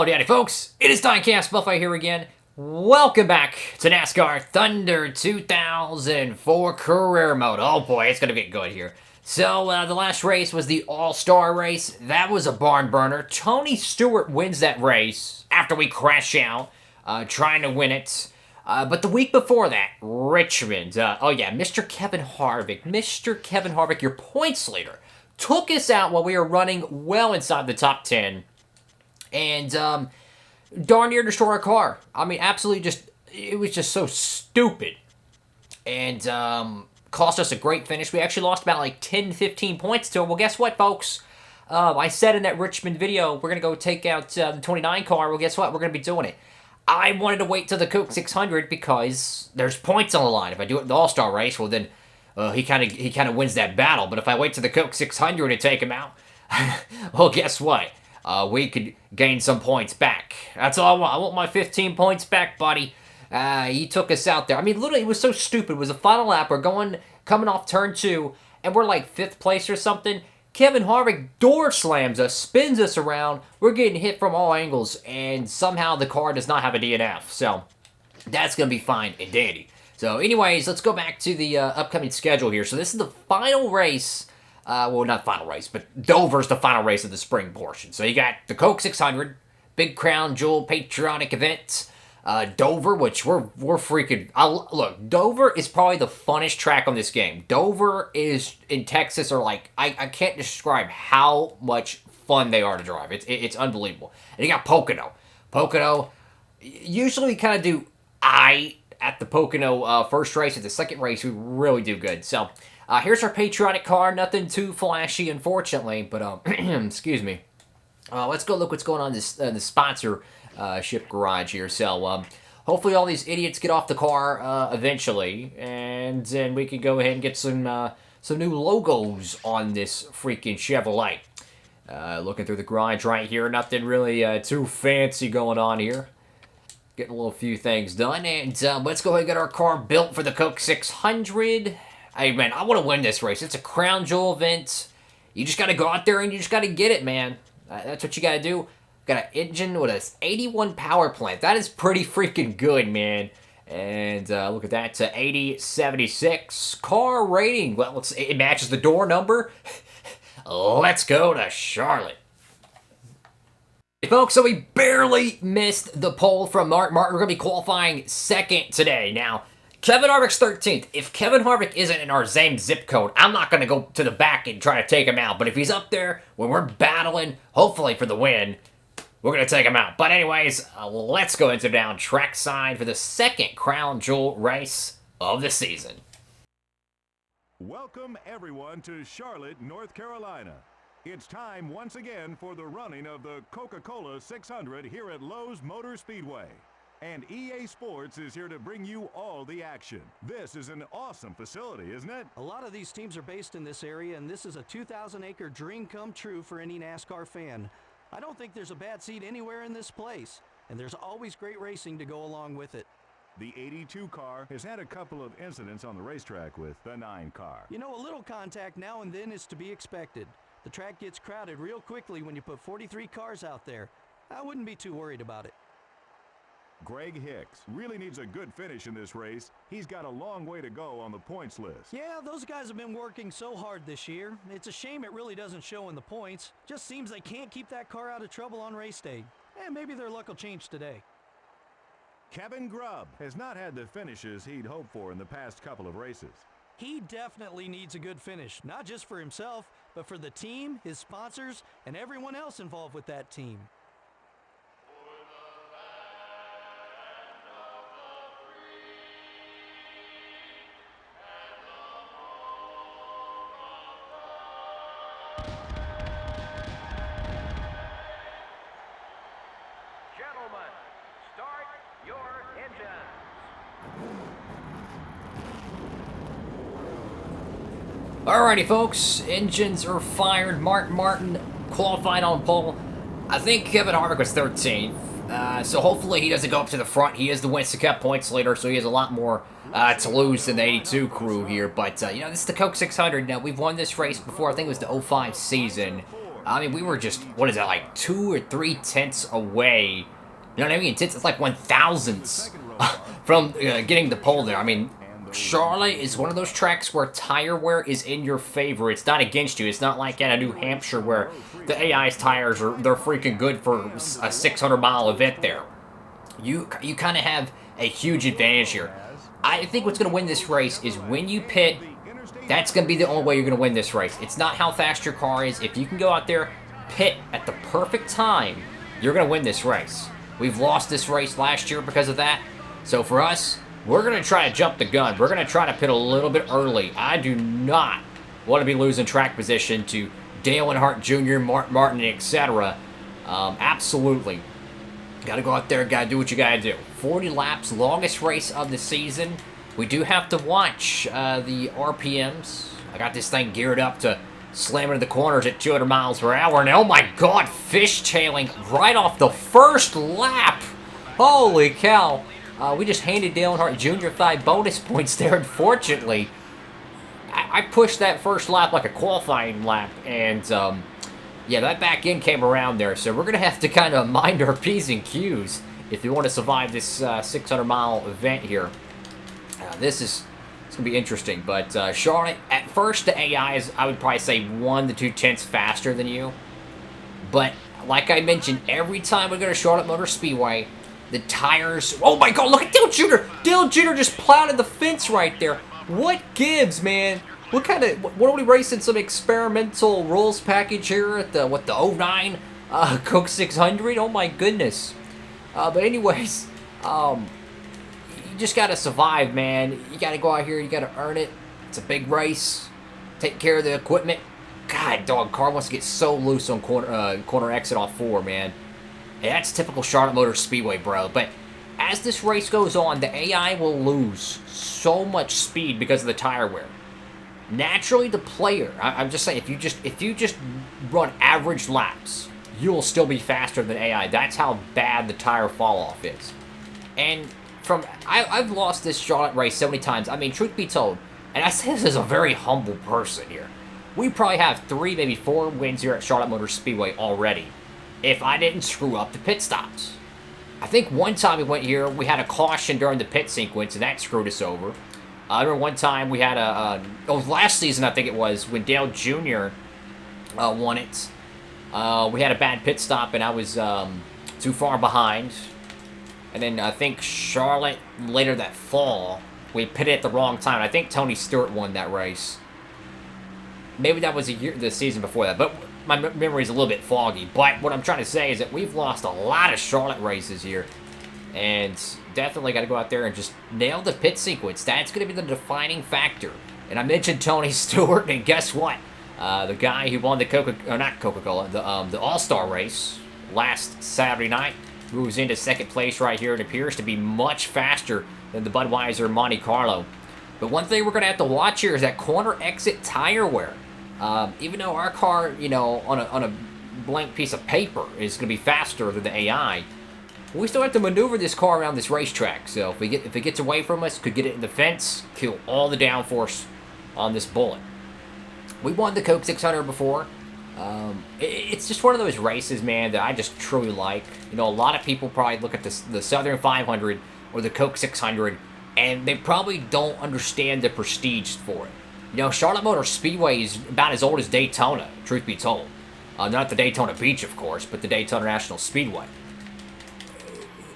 Howdy, howdy, folks. It is Diecastbuffet here again. Welcome back to NASCAR Thunder 2004 Career Mode. Oh boy, it's going to get good here. So, the last race was the All-Star race. That was a barn burner. Tony Stewart wins that race after we crash out, trying to win it. But the week before that, Richmond, oh yeah, Mr. Kevin Harvick, your points leader, took us out while we were running well inside the top 10. And, darn near destroy our car. I mean, absolutely it was just so stupid. And, cost us a great finish. We actually lost about like 10, 15 points to him. Well, guess what, folks? I said in that Richmond video, we're going to go take out the 29 car. Well, guess what? We're going to be doing it. I wanted to wait till the Coke 600 because there's points on the line. If I do it in the All-Star race, well, then he kind of wins that battle. But if I wait till the Coke 600 to take him out, well, guess what? We could gain some points back. That's all I want. I want my 15 points back, buddy. He took us out there. I mean, literally, it was so stupid. It was a final lap. We're coming off turn 2, and we're like 5th place or something. Kevin Harvick door slams us, spins us around. We're getting hit from all angles, and somehow the car does not have a DNF. So, that's going to be fine and dandy. So, anyways, let's go back to the upcoming schedule here. So, this is the final race. Well, not final race, but Dover's the final race of the spring portion. So, you got the Coke 600, big crown jewel patriotic event. Dover, which we're freaking... Look, Dover is probably the funnest track on this game. Dover is in Texas, or like... I can't describe how much fun they are to drive. It's unbelievable. And you got Pocono. Pocono, usually we kind of do at the Pocono first race. At the second race, we really do good. So, here's our patriotic car. Nothing too flashy, unfortunately, but, excuse me. Let's go look what's going on in the sponsor ship garage here. So, hopefully all these idiots get off the car eventually, and then we can go ahead and get some new logos on this freaking Chevrolet. Looking through the garage right here, nothing really too fancy going on here. Getting a little few things done, and let's go ahead and get our car built for the Coke 600. Hey, man, I want to win this race. It's a crown jewel event. You just got to go out there and you just got to get it, man. That's what you got to do. Got an engine with an 81 power plant. That is pretty freaking good, man. And look at that, 8076 car rating. Well, it matches the door number. Let's go to Charlotte. Hey, folks, so we barely missed the pole from Martin. We're going to be qualifying second today. Now, Kevin Harvick's 13th. If Kevin Harvick isn't in our same zip code, I'm not going to go to the back and try to take him out. But if he's up there when we're battling, hopefully for the win, we're going to take him out. But anyways, let's go into down track side for the second crown jewel race of the season. Welcome everyone to Charlotte, North Carolina. It's time once again for the running of the Coca-Cola 600 here at Lowe's Motor Speedway. And EA Sports is here to bring you all the action. This is an awesome facility, isn't it? A lot of these teams are based in this area, and this is a 2,000-acre dream come true for any NASCAR fan. I don't think there's a bad seat anywhere in this place, and there's always great racing to go along with it. The 82 car has had a couple of incidents on the racetrack with the 9 car. You know, a little contact now and then is to be expected. The track gets crowded real quickly when you put 43 cars out there. I wouldn't be too worried about it. Greg Hicks really needs a good finish in this race. He's got a long way to go on the points list. Yeah, those guys have been working so hard this year. It's a shame it really doesn't show in the points. Just seems they can't keep that car out of trouble on race day. And maybe their luck will change today. Kevin Grubb has not had the finishes he'd hoped for in the past couple of races. He definitely needs a good finish, not just for himself, but for the team, his sponsors, and everyone else involved with that team. Gentlemen, start your engines. Alrighty, folks. Engines are fired. Martin qualified on pole. I think Kevin Harvick was 13th. So hopefully he doesn't go up to the front. He is the UNSCRIPTED points leader, so he has a lot more to lose than the 82 crew here. But, you know, this is the Coke 600. Now, we've won this race before. I think it was the 05 season. I mean, we were just, what is that, like 2 or 3 tenths away. You know what I mean? It's like 1,000ths from getting the pole there. I mean, Charlotte is one of those tracks where tire wear is in your favor. It's not against you. It's not like at a New Hampshire where the AI's tires they're freaking good for a 600-mile event there. You kind of have a huge advantage here. I think what's going to win this race is when you pit. That's going to be the only way you're going to win this race. It's not how fast your car is. If you can go out there, pit at the perfect time, you're going to win this race. We've lost this race last year because of that. So for us, we're going to try to jump the gun. We're going to try to pit a little bit early. I do not want to be losing track position to Dale Earnhardt Jr., Mark Martin, etc. Absolutely. Got to go out there, got to do what you got to do. 40 laps, longest race of the season. We do have to watch the RPMs. I got this thing geared up to slam into the corners at 200 miles per hour. And oh my god, fishtailing right off the first lap. Holy cow. We just handed Dale Earnhardt Jr. 5 bonus points there, unfortunately. I pushed that first lap like a qualifying lap. And yeah, that back end came around there. So we're going to have to kind of mind our P's and Q's if we want to survive this 600-mile event here. It's going to be interesting, but Charlotte, at first the AI is, I would probably say 1 to 2 tenths faster than you, but like I mentioned, every time we go to Charlotte Motor Speedway, the tires, oh my god, look at Dale Jr. Dale Jr. just plowed in the fence right there. What gives, man? What are we racing, some experimental rules package here at the 09 Coke 600? Oh my goodness. But anyways, you just gotta survive, man. You gotta go out here, you gotta earn it. It's a big race. Take care of the equipment. God, dog, car wants to get so loose on corner exit off 4, man. And that's typical Charlotte Motor Speedway, bro. But as this race goes on, the AI will lose so much speed because of the tire wear. Naturally, the player, I'm just saying, if you just run average laps, you will still be faster than AI. That's how bad the tire fall off is. And I've lost this Charlotte race so many times. I mean, truth be told, and I say this as a very humble person here, we probably have 3, maybe 4 wins here at Charlotte Motor Speedway already if I didn't screw up the pit stops. I think one time we went here, we had a caution during the pit sequence, and that screwed us over. I remember one time we had last season I think it was, when Dale Jr. Won it. We had a bad pit stop, and I was too far behind. And then I think Charlotte, later that fall, we pitted at the wrong time. I think Tony Stewart won that race. Maybe that was the season before that, but my memory is a little bit foggy. But what I'm trying to say is that we've lost a lot of Charlotte races here. And definitely got to go out there and just nail the pit sequence. That's going to be the defining factor. And I mentioned Tony Stewart, and guess what? The guy who won the Coca-Cola, the All-Star race last Saturday night, moves into second place right here. It appears to be much faster than the Budweiser Monte Carlo. But one thing we're going to have to watch here is that corner exit tire wear. Even though our car, you know, on a blank piece of paper is going to be faster than the AI, we still have to maneuver this car around this racetrack. So if it gets away from us, could get it in the fence, kill all the downforce on this bullet. We won the Coke 600 before. It's just one of those races, man, that I just truly like. You know, a lot of people probably look at the Southern 500 or the Coke 600, and they probably don't understand the prestige for it. You know, Charlotte Motor Speedway is about as old as Daytona, truth be told. Not the Daytona Beach, of course, but the Daytona National Speedway.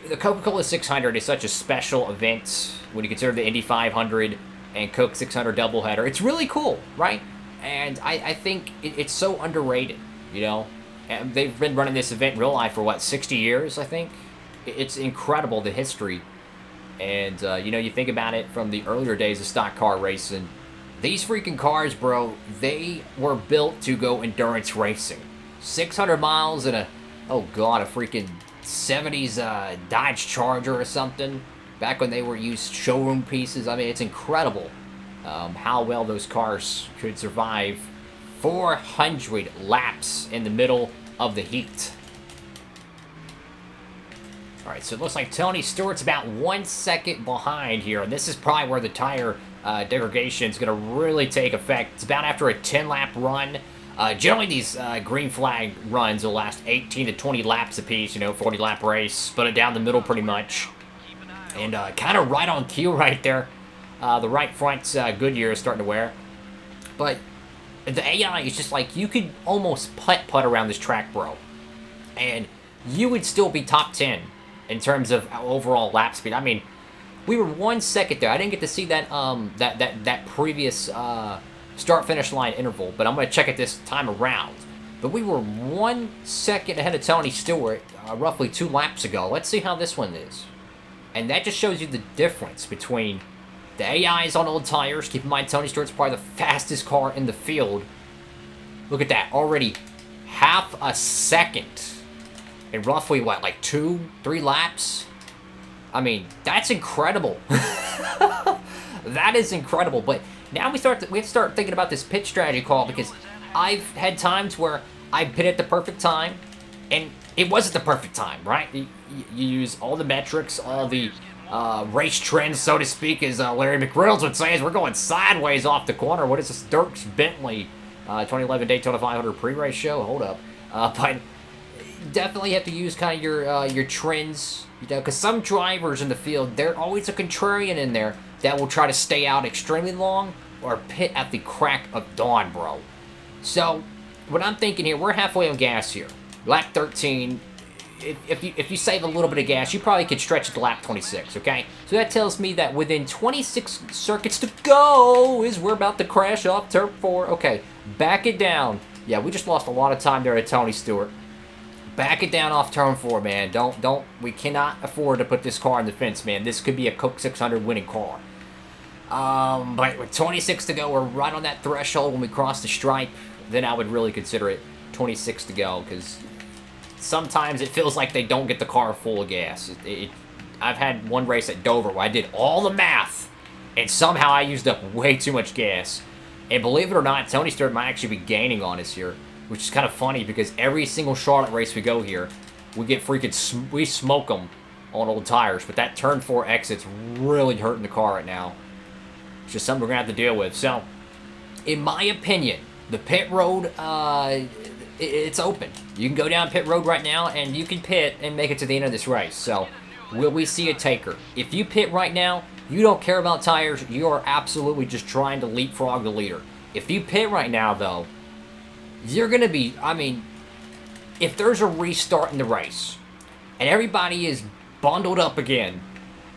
The Coca-Cola 600 is such a special event when you consider the Indy 500 and Coke 600 doubleheader. It's really cool, right? And I think it's so underrated, you know? And they've been running this event in real life for, what, 60 years, I think? It's incredible, the history. And, you know, you think about it from the earlier days of stock car racing. These freaking cars, bro, they were built to go endurance racing. 600 miles in a freaking 70s Dodge Charger or something. Back when they were used showroom pieces. I mean, it's incredible how well those cars could survive 400 laps in the middle of the heat. Alright, so it looks like Tony Stewart's about 1 second behind here, and this is probably where the tire degradation is going to really take effect. It's about after a 10-lap run. Generally, these green flag runs will last 18 to 20 laps apiece, 40-lap race, split it down the middle pretty much. And kind of right on cue right there. The right front's Goodyear is starting to wear. But the AI is just like, you could almost putt around this track, bro. And you would still be top 10 in terms of overall lap speed. I mean, we were 1 second there. I didn't get to see that that previous start-finish line interval, but I'm going to check it this time around. But we were 1 second ahead of Tony Stewart roughly 2 laps ago. Let's see how this one is. And that just shows you the difference between the AIs on old tires. Keep in mind, Tony Stewart's probably the fastest car in the field. Look at that. Already half a second in roughly, what, like 2-3 laps? I mean, that's incredible. That is incredible. But now we have to start thinking about this pit strategy call, because I've had times where I pit at the perfect time, and it wasn't the perfect time, right? You use all the metrics, all the race trends, so to speak, as Larry McReynolds would say, as we're going sideways off the corner. What is this, Dirks Bentley 2011 Daytona 500 pre-race show? Hold up. But definitely have to use kind of your trends, because some drivers in the field, they're always a contrarian in there that will try to stay out extremely long or pit at the crack of dawn, bro. So what I'm thinking here, we're halfway on gas here. Lap 13, if you save a little bit of gas, you probably could stretch it to lap 26, okay? So that tells me that within 26 circuits to go is we're about to crash off turn 4. Okay, back it down. Yeah, we just lost a lot of time there at Tony Stewart. Back it down off turn 4, man. We cannot afford to put this car in the fence, man. This could be a Coke 600 winning car. But with 26 to go, we're right on that threshold when we cross the stripe. Then I would really consider it 26 to go, because sometimes it feels like they don't get the car full of gas. I've had one race at Dover where I did all the math, and somehow I used up way too much gas. And believe it or not, Tony Stewart might actually be gaining on us here, which is kind of funny, because every single Charlotte race we go here, we get freaking, we smoke them on old tires. But that turn 4 exit's really hurting the car right now. It's just something we're going to have to deal with. So, in my opinion, the pit road, it's open. You can go down pit road right now, and you can pit and make it to the end of this race. So, will we see a taker? If you pit right now, you don't care about tires. You are absolutely just trying to leapfrog the leader. If you pit right now, though, you're going to be, I mean, if there's a restart in the race, and everybody is bundled up again,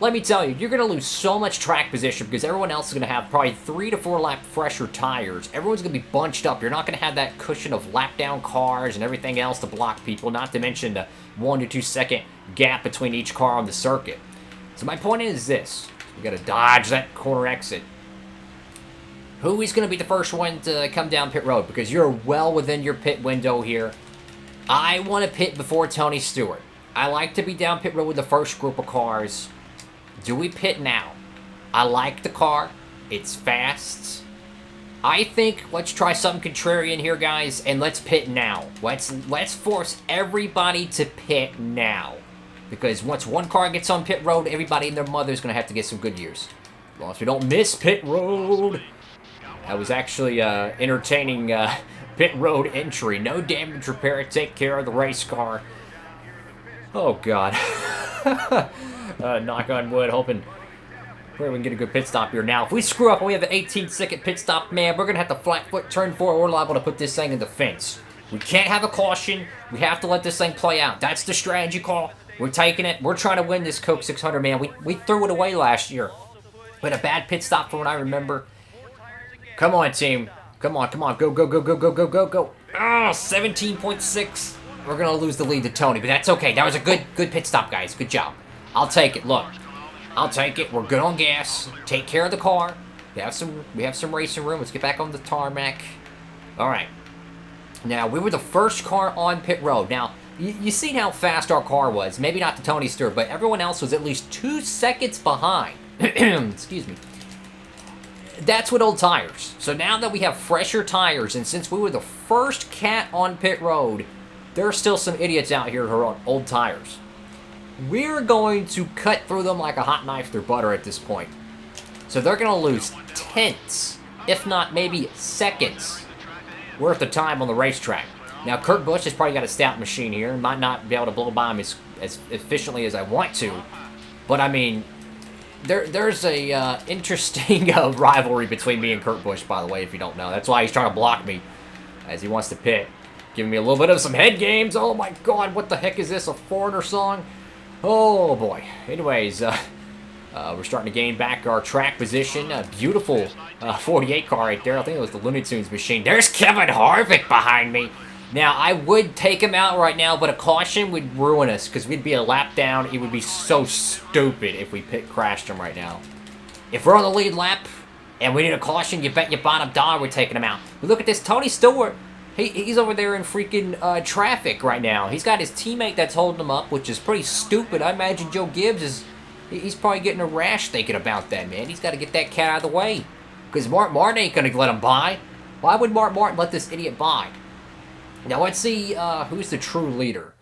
let me tell you, you're going to lose so much track position, because everyone else is going to have probably 3 to 4 lap fresher tires. Everyone's going to be bunched up. You're not going to have that cushion of lap down cars and everything else to block people, not to mention the 1 to 2 second gap between each car on the circuit. So my point is this. You got to dodge that corner exit. Who is going to be the first one to come down pit road? Because you're well within your pit window here. I want to pit before Tony Stewart. I like to be down pit road with the first group of cars. Do we pit now? I like the car. It's fast. I think let's try something contrarian here, guys, and let's pit now. Let's force everybody to pit now. Because once one car gets on pit road, everybody and their mother is going to have to get some good years. As long as we don't miss pit road. That was actually entertaining pit road entry. No damage repair. Take care of the race car. Oh, God. Knock on wood, hoping we can get a good pit stop here. Now, if we screw up and we have an 18-second pit stop, man, we're going to have to flat foot turn 4. We're liable to put this thing in the fence. We can't have a caution. We have to let this thing play out. That's the strategy call. We're taking it. We're trying to win this Coke 600, man. We threw it away last year. We had a bad pit stop from what I remember. Come on, team. Come on, come on. Go, go, go, go, go, go, go, go. Oh, 17.6. We're going to lose the lead to Tony, but that's okay. That was a good pit stop, guys. Good job. I'll take it. Look, I'll take it. We're good on gas. Take care of the car. We have some racing room. Let's get back on the tarmac. All right. Now, we were the first car on pit road. Now, you seen how fast our car was. Maybe not the Tony Stewart, but everyone else was at least 2 seconds behind. Excuse me. That's with old tires. So now that we have fresher tires, and since we were the first cat on pit road, there are still some idiots out here who are on old tires. We're going to cut through them like a hot knife through butter at this point. So they're going to lose tenths, if not maybe seconds, worth of time on the racetrack. Now, Kurt Busch has probably got a stout machine here and might not be able to blow by him as efficiently as I want to. But, I mean, there's a interesting rivalry between me and Kurt Busch, by the way, if you don't know. That's why he's trying to block me as he wants to pit. Giving me a little bit of some head games. Oh, my God, what the heck is this, a Foreigner song? Oh, boy. Anyways, we're starting to gain back our track position. A beautiful 48 car right there. I think it was the Looney Tunes machine. There's Kevin Harvick behind me. Now, I would take him out right now, but a caution would ruin us because we'd be a lap down. It would be so stupid if we crashed him right now. If we're on the lead lap and we need a caution, you bet your bottom dollar we're taking him out. But look at this. Tony Stewart, he's over there in freaking traffic right now. He's got his teammate that's holding him up, which is pretty stupid. I imagine Joe Gibbs is... He's probably getting a rash thinking about that, man. He's got to get that cat out of the way. Because Mark Martin ain't going to let him by. Why would Mark Martin let this idiot by? Now, let's see who's the true leader.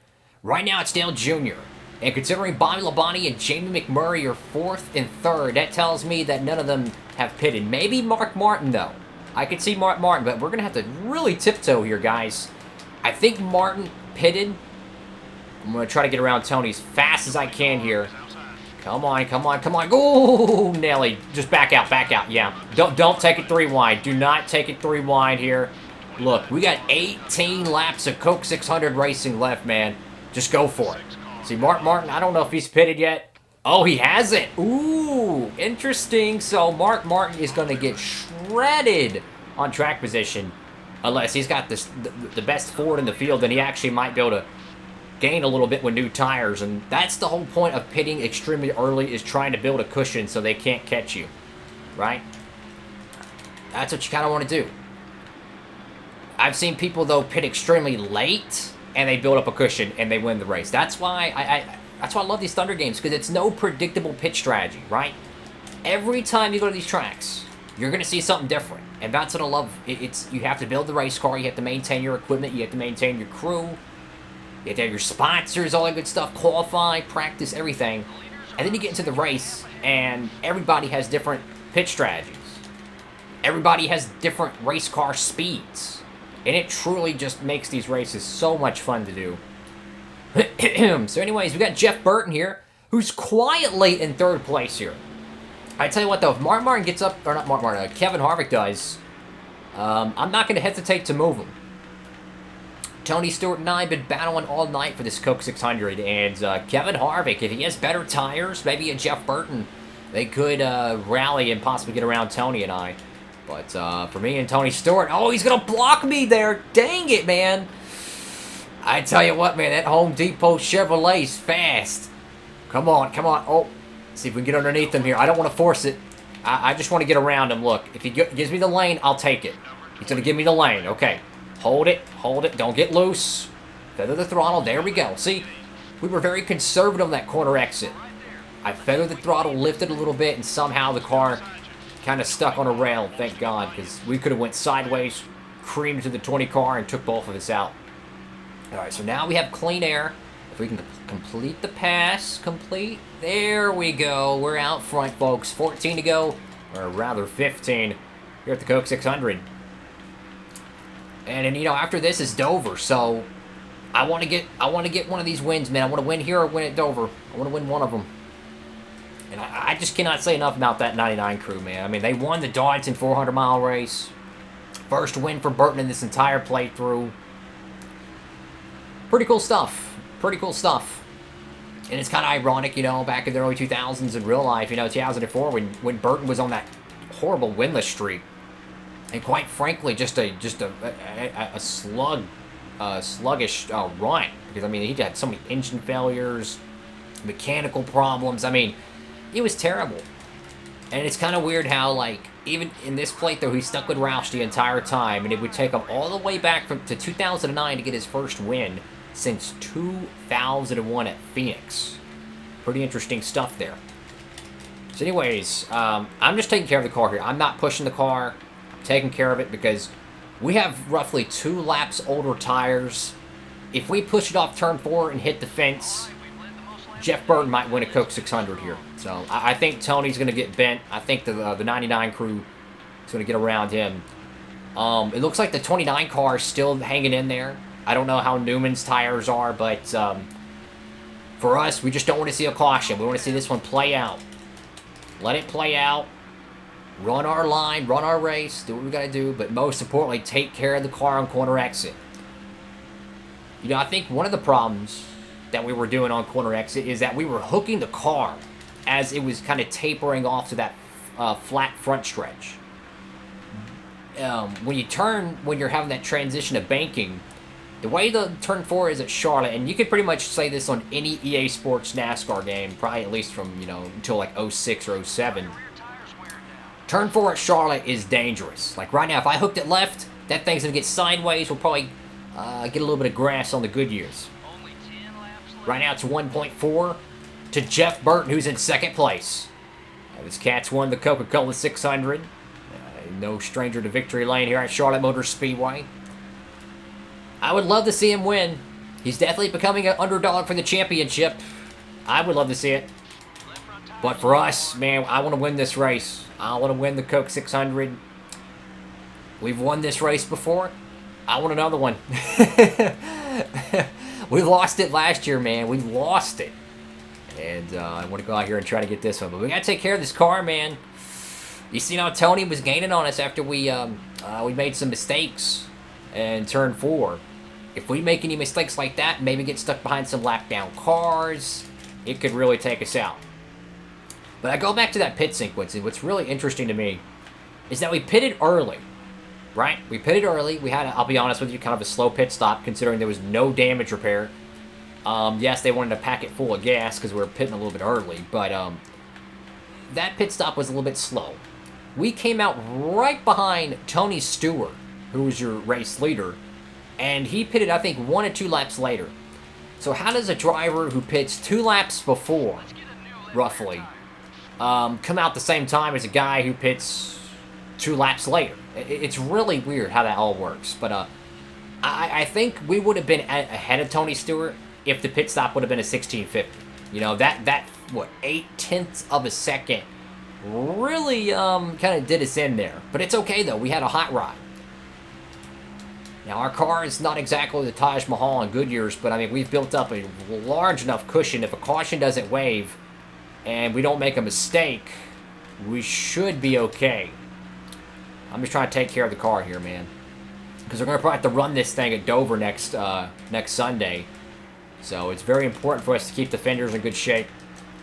Right now, it's Dale Jr. And considering Bobby Labonte and Jamie McMurray are 4th and 3rd, that tells me that none of them have pitted. Maybe Mark Martin, though. I could see Mark Martin, but we're going to have to really tiptoe here, guys. I think Martin pitted. I'm going to try to get around Tony as fast as I can here. Come on, come on, come on. Go, Nelly. Just back out, yeah. Don't take it 3 wide. Do not take it 3 wide here. Look, we got 18 laps of Coke 600 racing left, man. Just go for it. See, Mark Martin, I don't know if he's pitted yet. Oh, he hasn't. Ooh, interesting. So Mark Martin is going to get shredded on track position. Unless he's got the best Ford in the field, and he actually might be able to gain a little bit with new tires. And that's the whole point of pitting extremely early, is trying to build a cushion so they can't catch you. Right? That's what you kind of want to do. I've seen people, though, pit extremely late, and they build up a cushion, and they win the race. That's why I love these Thunder games, because it's no predictable pit strategy, right? Every time you go to these tracks, you're going to see something different, and that's what I love. You have to build the race car, you have to maintain your equipment, you have to maintain your crew, you have to have your sponsors, all that good stuff, qualify, practice, everything, and then you get into the race, and everybody has different pit strategies. Everybody has different race car speeds. And it truly just makes these races so much fun to do. So anyways, we got Jeff Burton here, who's quietly in 3rd place here. I tell you what, though, if Mark Martin gets up, or not Mark Martin, Kevin Harvick does, I'm not going to hesitate to move him. Tony Stewart and I have been battling all night for this Coke 600, and Kevin Harvick, if he has better tires, maybe a Jeff Burton, they could rally and possibly get around Tony and I. But for me and Tony Stewart, oh, he's going to block me there. Dang it, man. I tell you what, man, that Home Depot Chevrolet is fast. Come on, come on. Oh, see if we can get underneath him here. I don't want to force it. I just want to get around him. Look, if he gives me the lane, I'll take it. He's going to give me the lane. Okay, hold it, hold it. Don't get loose. Feather the throttle. There we go. See, we were very conservative on that corner exit. I feathered the throttle, lifted a little bit, and somehow the car kind of stuck on a rail, thank God, because we could have went sideways, creamed to the 20 car, and took both of us out. All right, so now we have clean air. If we can complete the pass, there we go. We're out front, folks. 14 to go, or rather 15, here at the Coke 600. And you know, after this is Dover, so I want to get one of these wins, man. I want to win here or win at Dover. I want to win one of them. And I just cannot say enough about that 99 crew, man. I mean, they won the Dodson 400-mile race. First win for Burton in this entire playthrough. Pretty cool stuff. Pretty cool stuff. And it's kind of ironic, you know, back in the early 2000s in real life, you know, 2004, when Burton was on that horrible winless streak. And quite frankly, just a sluggish run. Because, I mean, he had so many engine failures, mechanical problems. I mean, it was terrible. And it's kind of weird how, like, even in this playthrough, he stuck with Roush the entire time, and it would take him all the way back to 2009 to get his first win since 2001 at Phoenix. Pretty interesting stuff there. So anyways, I'm just taking care of the car here. I'm not pushing the car. I'm taking care of it because we have roughly 2 laps older tires. If we push it off turn 4 and hit the fence, Jeff Burton might win a Coke 600 here. So I think Tony's going to get bent. I think the 99 crew is going to get around him. It looks like the 29 car is still hanging in there. I don't know how Newman's tires are, but for us, we just don't want to see a caution. We want to see this one play out. Let it play out. Run our line, run our race, do what we got to do, but most importantly, take care of the car on corner exit. You know, I think one of the problems that we were doing on corner exit is that we were hooking the car as it was kind of tapering off to that flat front stretch. When you turn, when you're having that transition of banking, the way the turn 4 is at Charlotte, and you could pretty much say this on any EA Sports NASCAR game, probably at least from, you know, until like 06 or 07. Turn 4 at Charlotte is dangerous. Like right now, if I hooked it left, that thing's going to get sideways. We'll probably get a little bit of grass on the Goodyears. Right now, it's 1.4 to Jeff Burton, who's in second place. This cat's won the Coca-Cola 600. No stranger to victory lane here at Charlotte Motor Speedway. I would love to see him win. He's definitely becoming an underdog for the championship. I would love to see it. But for us, man, I want to win this race. I want to win the Coke 600. We've won this race before. I want another one. We lost it last year, man. We lost it. And I want to go out here and try to get this one. But we got to take care of this car, man. You see how Tony was gaining on us after we made some mistakes in turn 4. If we make any mistakes like that, maybe get stuck behind some lap down cars, it could really take us out. But I go back to that pit sequence, and what's really interesting to me is that we pitted early, right? We pitted early. We had, I'll be honest with you, kind of a slow pit stop considering there was no damage repair. Yes, they wanted to pack it full of gas because we were pitting a little bit early, but that pit stop was a little bit slow. We came out right behind Tony Stewart, who was your race leader, and he pitted, I think, 1 or 2 laps later. So how does a driver who pits 2 laps before, roughly, come out the same time as a guy who pits 2 laps later? It's really weird how that all works. But I think we would have been ahead of Tony Stewart if the pit stop would have been a 1650. You know, that what, 0.8 of a second really kind of did us in there. But it's okay, though. We had a hot rod. Now, our car is not exactly the Taj Mahal on Goodyears, but, I mean, we've built up a large enough cushion. If a caution doesn't wave and we don't make a mistake, we should be okay. I'm just trying to take care of the car here, man. Because we're going to probably have to run this thing at Dover next Sunday. So it's very important for us to keep the fenders in good shape.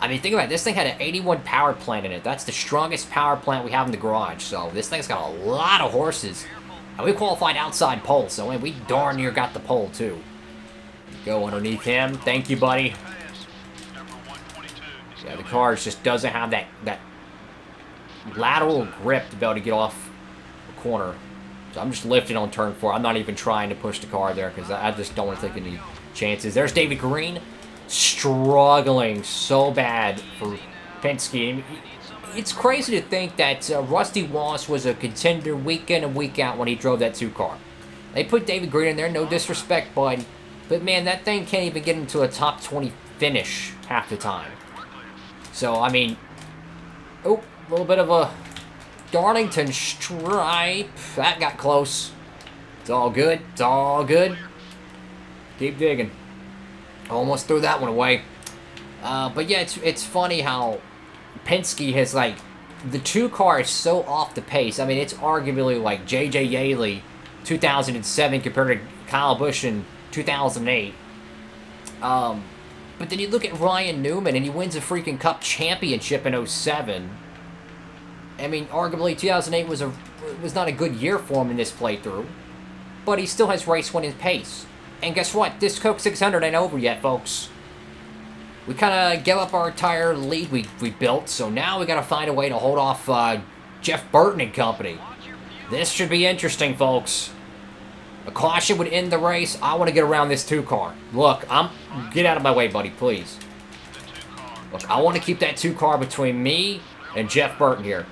I mean, think about it. This thing had an 81 power plant in it. That's the strongest power plant we have in the garage. So this thing's got a lot of horses. And we qualified outside pole, so we darn near got the pole, too. Go underneath him. Thank you, buddy. Yeah, the car just doesn't have that lateral grip to be able to get off the corner. So I'm just lifting on turn 4. I'm not even trying to push the car there because I just don't want to take any chances. There's David Green struggling so bad for Penske. It's crazy to think that Rusty Wallace was a contender week in and week out when he drove that 2 car. They put David Green in there, no disrespect, bud. But, man, that thing can't even get into a top 20 finish half the time. So, I mean, oh, a little bit of a Darlington stripe. That got close. It's all good. It's all good. Keep digging. Almost threw that one away. But, yeah, it's funny how Penske has, like, the 2 cars so off the pace. I mean, it's arguably like J.J. Yaley 2007 compared to Kyle Busch in 2008. But then you look at Ryan Newman, and he wins a freaking Cup championship in 07. I mean, arguably 2008 was not a good year for him in this playthrough. But he still has race-winning pace. And guess what? This Coke 600 ain't over yet, folks. We kind of gave up our entire lead we built, so now we got to find a way to hold off Jeff Burton and company. This should be interesting, folks. A caution would end the race. I want to get around this 2 car. Look, get out of my way, buddy, please. Look, I want to keep that 2 car between me and Jeff Burton here.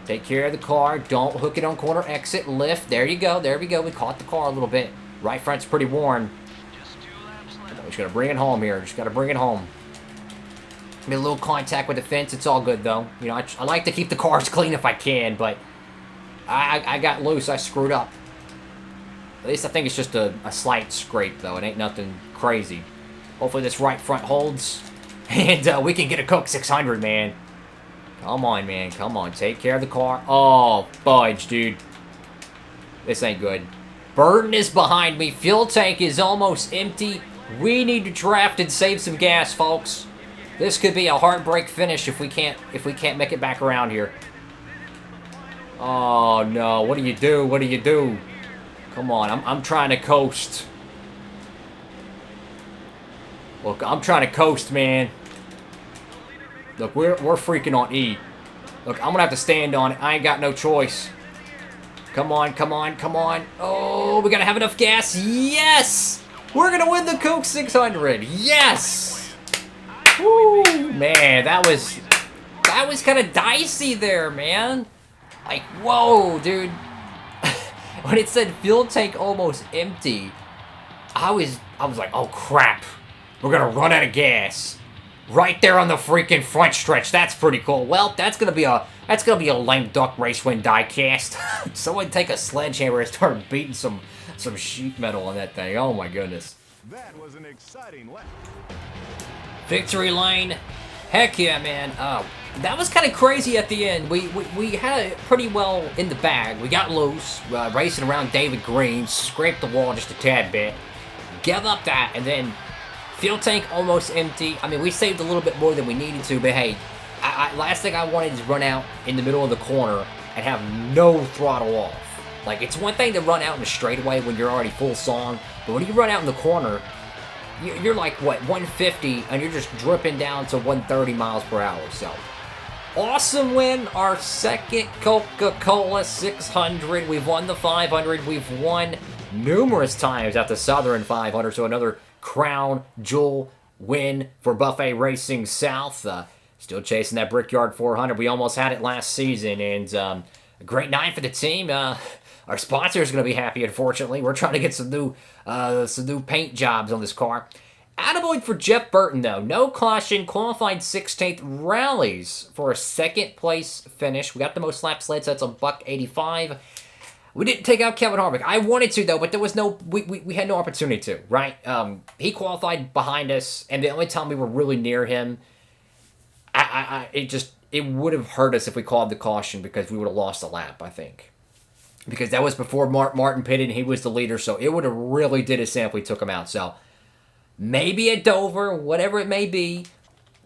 Take care of the car. Don't hook it on corner exit. Lift. There you go. There we go. We caught the car a little bit. Right front's pretty worn. Just got to bring it home here. Just got to bring it home. Made a little contact with the fence. It's all good, though. You know, I like to keep the cars clean if I can, but I got loose. I screwed up. At least I think it's just a slight scrape, though. It ain't nothing crazy. Hopefully this right front holds. And we can get a Coke 600, man. Come on, man. Come on. Take care of the car. Oh, fudge, dude. This ain't good. Burton is behind me. Fuel tank is almost empty. We need to draft and save some gas, folks. This could be a heartbreak finish if we can't make it back around here. Oh, no. What do you do? What do you do? Come on. I'm trying to coast. Look, I'm trying to coast, man. Look, we're freaking on E. Look, I'm going to have to stand on it. I ain't got no choice. Come on, come on, come on. Oh, we got to have enough gas. Yes! We're going to win the Coke 600. Yes! Woo! Man, that was kind of dicey there, man. Like, whoa, dude. When it said fuel tank almost empty, I was like, oh, crap. We're going to run out of gas. Right there on the freaking front stretch. That's pretty cool. Well, that's gonna be a lame duck race win diecast. Someone take a sledgehammer and start beating some sheet metal on that thing. Oh my goodness. That was an exciting lap. Victory lane. Heck yeah, man. That was kind of crazy at the end. We had it pretty well in the bag. We got loose, racing around David Green, scraped the wall just a tad bit, gave up that, and then fuel tank almost empty. I mean, we saved a little bit more than we needed to, but hey, last thing I wanted is run out in the middle of the corner and have no throttle off. Like, it's one thing to run out in a straightaway when you're already full song, but when you run out in the corner, you're like, what, 150, and you're just dripping down to 130 miles per hour, so. Awesome win, our second Coca-Cola 600. We've won the 500. We've won numerous times at the Southern 500, so another crown jewel win for Buffet Racing South. Still chasing that Brickyard 400. We almost had it last season, and a great night for the team. Our sponsor is going to be happy, unfortunately. We're trying to get some new paint jobs on this car. Attaboy for Jeff Burton, though. No caution, qualified 16th, rallies for a second place finish. We got the most laps led, so that's a $1.85. We didn't take out Kevin Harvick. I wanted to, though, but there was no, we had no opportunity to, right? He qualified behind us, and the only time we were really near him, it would have hurt us if we called the caution because we would have lost a lap, I think. Because that was before Martin pitted, and he was the leader, so it would have really did us in if we took him out. So maybe at Dover, whatever it may be,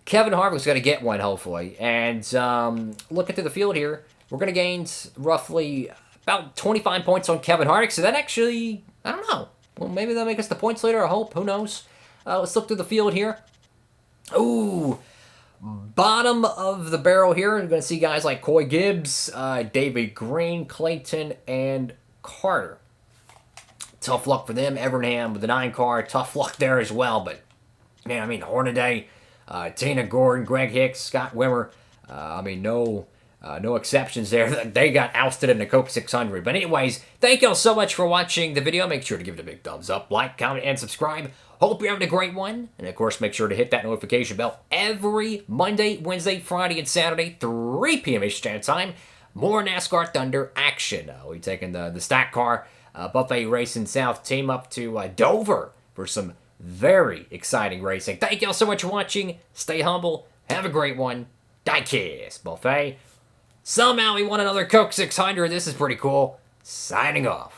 Kevin Harvick's going to get one, hopefully. And looking through the field here, we're going to gain roughly about 25 points on Kevin Harvick, so that actually, I don't know. Well, maybe that'll make us the points leader, I hope. Who knows? Let's look through the field here. Ooh, bottom of the barrel here, you're going to see guys like Coy Gibbs, David Green, Clayton, and Carter. Tough luck for them. Evernham with the 9 car, tough luck there as well. But, man, I mean, Hornaday, Tina Gordon, Greg Hicks, Scott Wimmer, no exceptions there. They got ousted in the Coke 600. But anyways, thank y'all so much for watching the video. Make sure to give it a big thumbs up, like, comment, and subscribe. Hope you're having a great one. And, of course, make sure to hit that notification bell every Monday, Wednesday, Friday, and Saturday, 3 p.m. Eastern Standard Time. More NASCAR Thunder action. We're taking the stack car Buffet Racing South team up to Dover for some very exciting racing. Thank y'all so much for watching. Stay humble. Have a great one. Diecast Buffet. Somehow we won another Coke 600. This is pretty cool. Signing off.